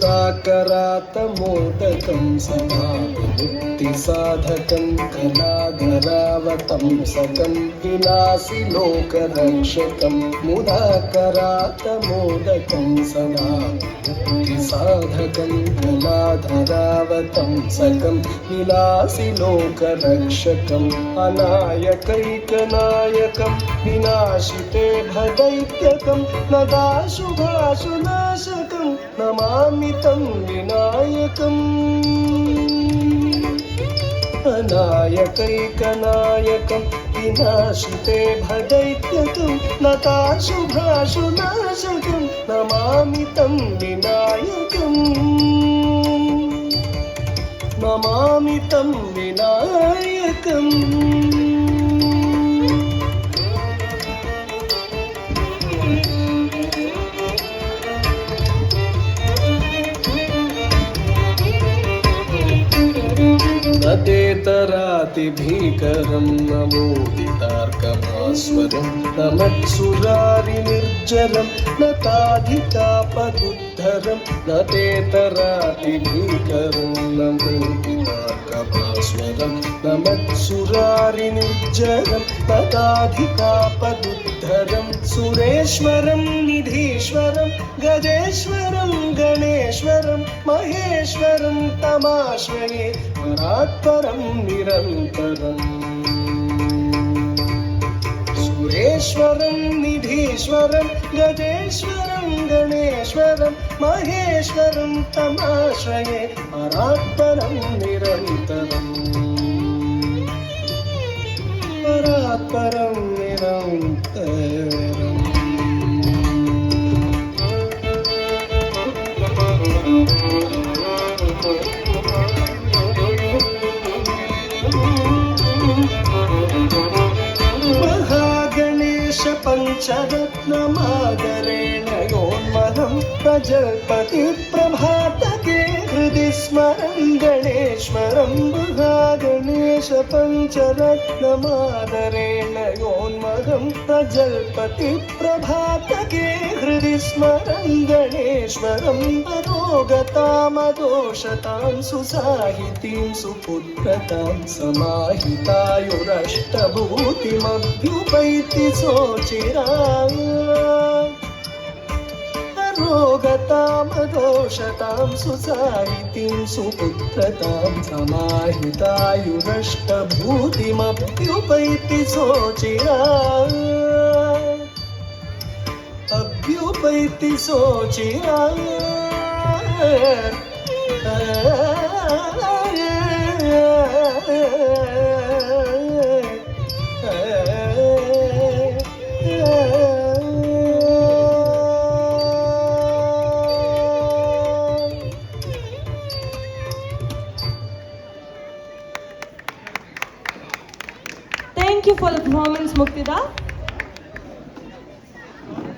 मुदाकरातमोदकं सदा विमुक्तिसाधकं कलाधरावतं सकं विनाशि लोकरक्षकं मुदाकरातमोदकं सदा विमुक्तिसाधकं कलाधरावतं सकं विनाशि लोकरक्षकम् अनायकैकनायकं विनाशिते भदैत्यकं नदाशुभाशुनाशकं नमामि तं विनायकम् अनायकैकनायकं विनाशिते भदैत्यकं नदाशुभाशुनाशकं नमामि तं विनायकम् नमामि तं विनायकम् नतेतरातिभीकरं नमोदितार्कभास्वरं नमत्सुरारिनिर्जरं नताधिकापदुद्धरं नतेतरातिभीकरं नमोदितार्कभास्वरं नमत्सुरारिनिर्जरं नताधिकापदुद्धरं सुरेश्वरं निधीश्वरं गजेश्वरं गणेश्वरं महेश्वरं तमाश्रये परात्परं निरन्तरम् सुरेश्वरं निधीश्वरं गजेश्वरं गणेश्वरं महेश्वरं तमाश्रये परात्परं निरन्तरम् परात्परं निरन्तरम् पञ्चरत्नमादरेण योन्महं प्रजल्पति प्रभातके हृदि स्मरं गणेश्वरं गणेश पञ्चरत्नमादरेण योन्महं प्रजल्पति प्रभातके हृदि स्मरं गणेश्वरं अरोगतामदोषतां सुसाहितीं सुपुत्रतां समाहितायुरष्टभूतिमभ्युपैति सोचिराम् अरोगतामदोषतां सुसाहितीं सुपुत्रतां समाहितायुरष्टभूतिमभ्युपैति सोचिराम् अभ्युपैति सोचिराम् Thank you for the performance, Muktida.